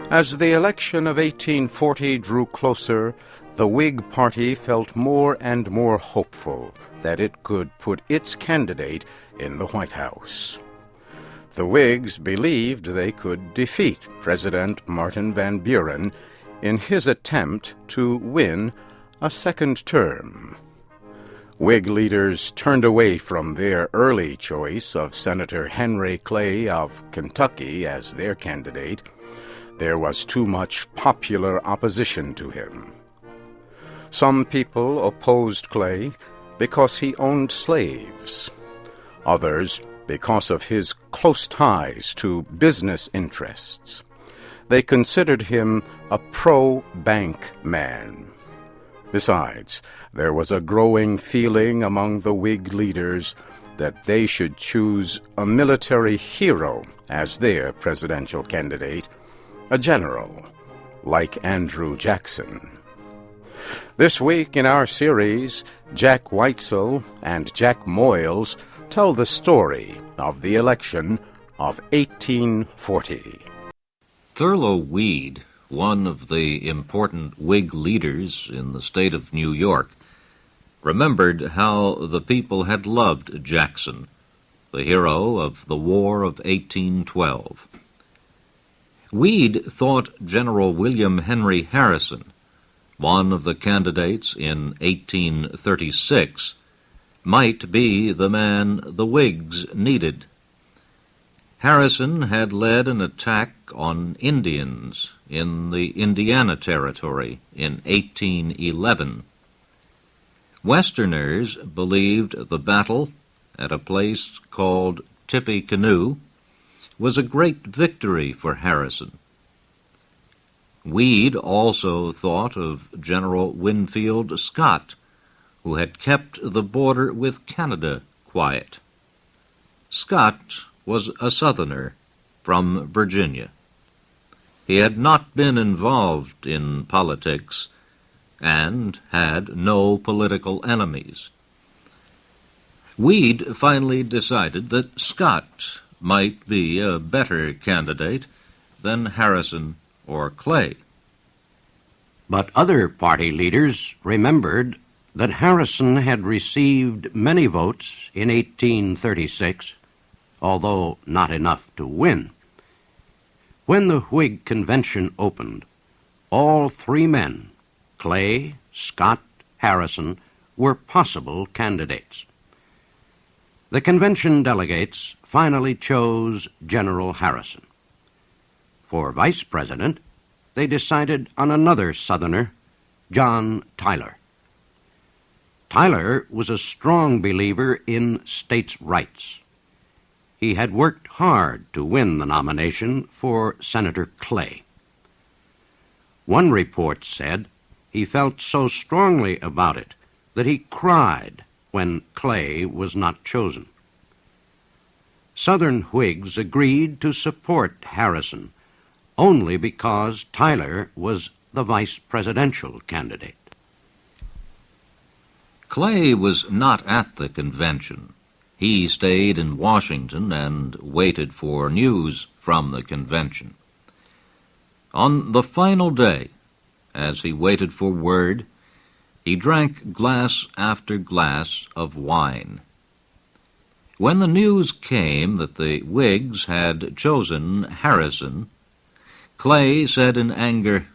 As the election of 1840 drew closer, the Whig Party felt more and more hopeful that it could put its candidate in the White House. The Whigs believed they could defeat President Martin Van Buren in his attempt to win a second term. Whig leaders turned away from their early choice of Senator Henry Clay of Kentucky as their candidate. There was too much popular opposition to him. Some people opposed Clay because he owned slaves. Others because of his close ties to business interests. They considered him a pro-bank man. Besides, there was a growing feeling among the Whig leaders that they should choose a military hero as their presidential candidate, a general, like Andrew Jackson. This week in our series, Jack Weitzel and Jack Moyles tell the story of the election of 1840. Thurlow Weed, one of the important Whig leaders in the state of New York, remembered how the people had loved Jackson, the hero of the War of 1812. Weed thought General William Henry Harrison, one of the candidates in 1836, might be the man the Whigs needed. Harrison had led an attack on Indians in the Indiana Territory in 1811. Westerners believed the battle at a place called Tippecanoe was a great victory for Harrison. Weed also thought of General Winfield Scott, who had kept the border with Canada quiet. Scott was a Southerner from Virginia. He had not been involved in politics and had no political enemies. Weed finally decided that Scott might be a better candidate than Harrison or Clay. But other party leaders remembered that Harrison had received many votes in 1836, although not enough to win. When the Whig convention opened, all three men, Clay, Scott, Harrison, were possible candidates. The convention delegates finally chose General Harrison. For vice president, they decided on another Southerner, John Tyler. Tyler was a strong believer in states' rights. He had worked hard to win the nomination for Senator Clay. One report said he felt so strongly about it that he cried when Clay was not chosen. Southern Whigs agreed to support Harrison only because Tyler was the vice presidential candidate. Clay was not at the convention. He stayed in Washington and waited for news from the convention. On the final day, as he waited for word, he drank glass after glass of wine. When the news came that the Whigs had chosen Harrison, Clay said in anger,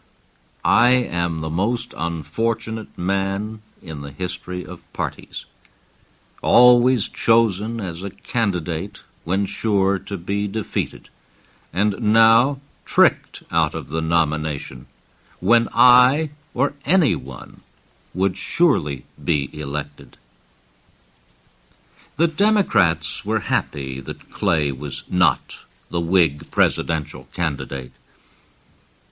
"I am the most unfortunate man in the history of parties. Always chosen as a candidate when sure to be defeated, and now tricked out of the nomination, when I or anyone would surely be elected." The Democrats were happy that Clay was not the Whig presidential candidate.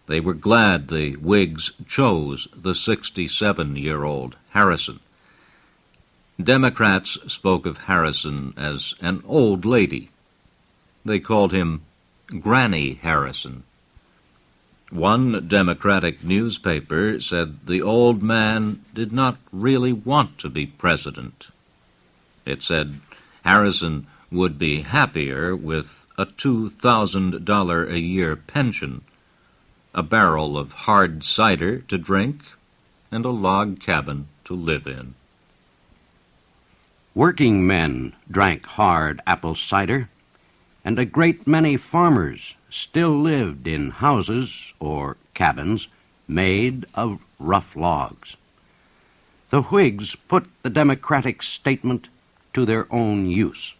They were glad the Whigs chose the 67-year-old Harrison. Democrats spoke of Harrison as an old lady. They called him Granny Harrison. One Democratic newspaper said the old man did not really want to be president. It said Harrison would be happier with a $2,000 a year pension a barrel of hard cider to drink, and a log cabin to live in. Working men drank hard apple cider, and a great many farmers still lived in houses or cabins made of rough logs. The Whigs put the Democratic statement to their own use.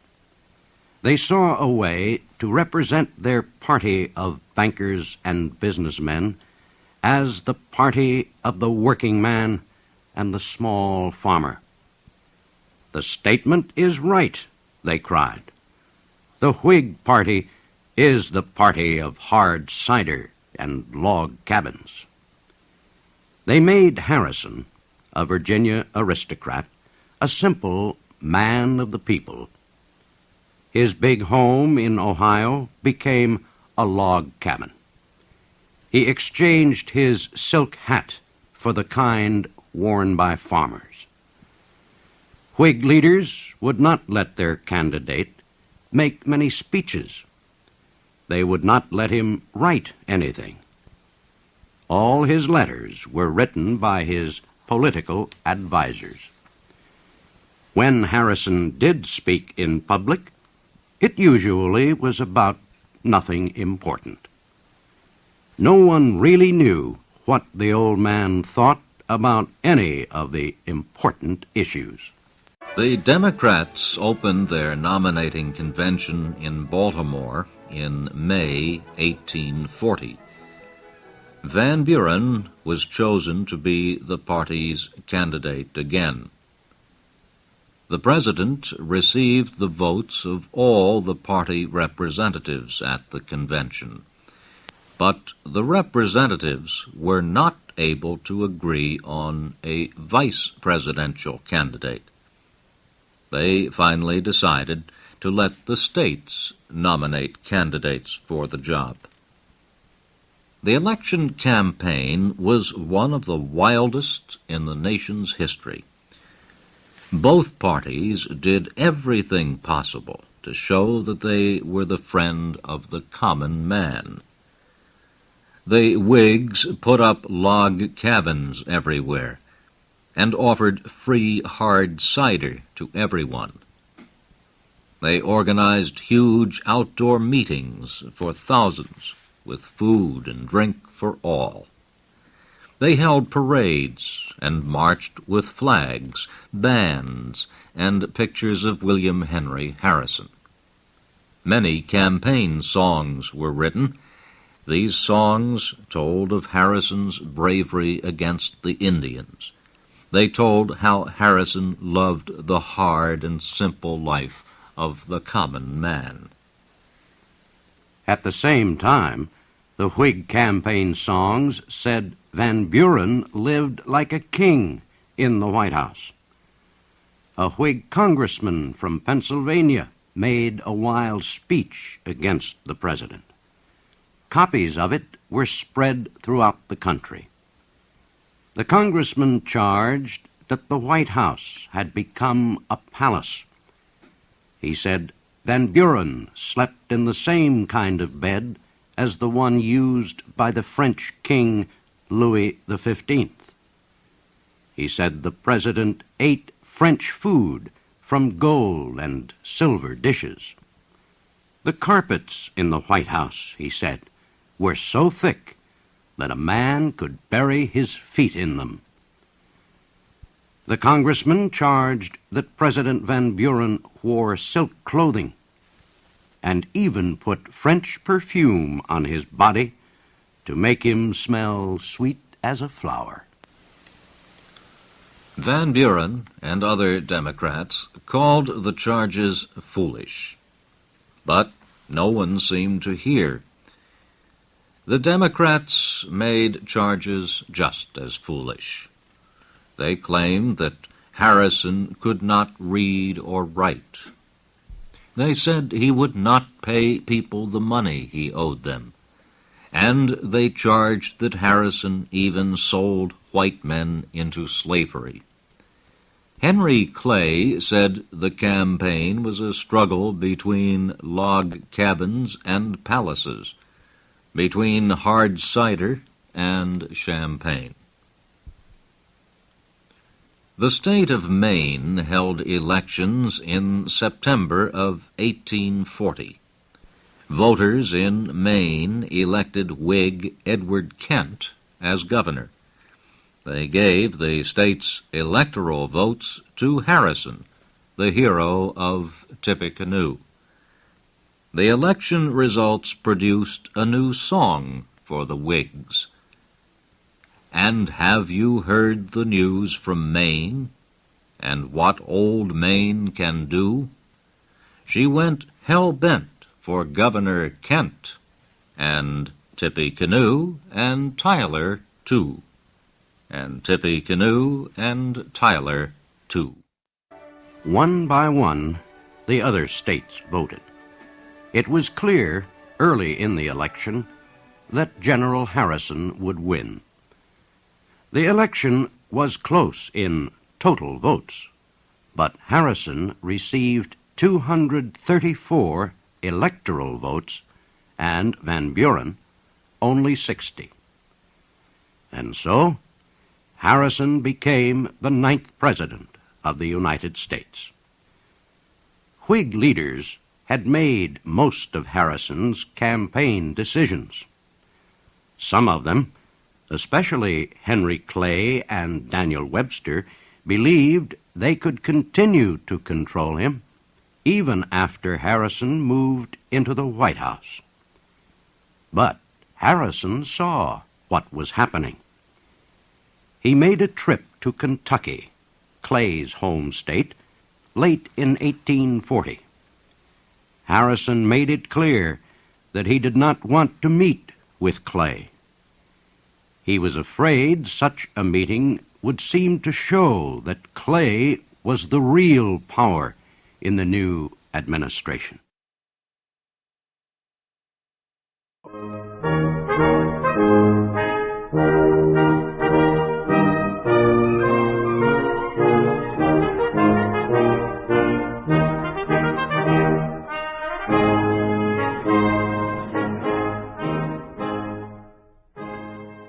They saw a way to represent their party of bankers and businessmen as the party of the working man and the small farmer. "The statement is right," they cried. "The Whig Party is the party of hard cider and log cabins." They made Harrison, a Virginia aristocrat, a simple man of the people. His big home in Ohio became a log cabin. He exchanged his silk hat for the kind worn by farmers. Whig leaders would not let their candidate make many speeches. They would not let him write anything. All his letters were written by his political advisers. When Harrison did speak in public, it usually was about nothing important. No one really knew what the old man thought about any of the important issues. The Democrats opened their nominating convention in Baltimore in May 1840. Van Buren was chosen to be the party's candidate again. The president received the votes of all the party representatives at the convention, but the representatives were not able to agree on a vice presidential candidate. They finally decided to let the states nominate candidates for the job. The election campaign was one of the wildest in the nation's history. Both parties did everything possible to show that they were the friend of the common man. The Whigs put up log cabins everywhere and offered free hard cider to everyone. They organized huge outdoor meetings for thousands, with food and drink for all. They held parades and marched with flags, bands, and pictures of William Henry Harrison. Many campaign songs were written. These songs told of Harrison's bravery against the Indians. They told how Harrison loved the hard and simple life of the common man. At the same time, the Whig campaign songs said Van Buren lived like a king in the White House. A Whig congressman from Pennsylvania made a wild speech against the president. Copies of it were spread throughout the country. The congressman charged that the White House had become a palace. He said Van Buren slept in the same kind of bed as the one used by the French King Louis XV. He said the president ate French food from gold and silver dishes. The carpets in the White House, he said, were so thick that a man could bury his feet in them. The congressman charged that President Van Buren wore silk clothing and even put French perfume on his body to make him smell sweet as a flower. Van Buren and other Democrats called the charges foolish, but no one seemed to hear. The Democrats made charges just as foolish. They claimed that Harrison could not read or write. They said he would not pay people the money he owed them, and they charged that Harrison even sold white men into slavery. Henry Clay said the campaign was a struggle between log cabins and palaces, between hard cider and champagne. The state of Maine held elections in September of 1840. Voters in Maine elected Whig Edward Kent as governor. They gave the state's electoral votes to Harrison, the hero of Tippecanoe. The election results produced a new song for the Whigs. And have you heard the news from Maine, and what old Maine can do? She went hell-bent for Governor Kent, and Tippecanoe and Tyler, too. And Tippecanoe and Tyler, too. One by one, the other states voted. It was clear, early in the election, that General Harrison would win. The election was close in total votes, but Harrison received 234 electoral votes and Van Buren only 60. And so, Harrison became the 9th President of the United States. Whig leaders had made most of Harrison's campaign decisions. Some of them, especially Henry Clay and Daniel Webster, believed they could continue to control him even after Harrison moved into the White House. But Harrison saw what was happening. He made a trip to Kentucky, Clay's home state, late in 1840. Harrison made it clear that he did not want to meet with Clay. He was afraid such a meeting would seem to show that Clay was the real power in the new administration.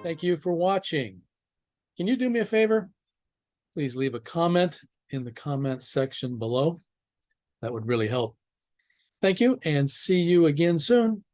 Thank you for watching. Can you do me a favor? Please leave a comment in the comment section below. That would really help. Thank you, and see you again soon.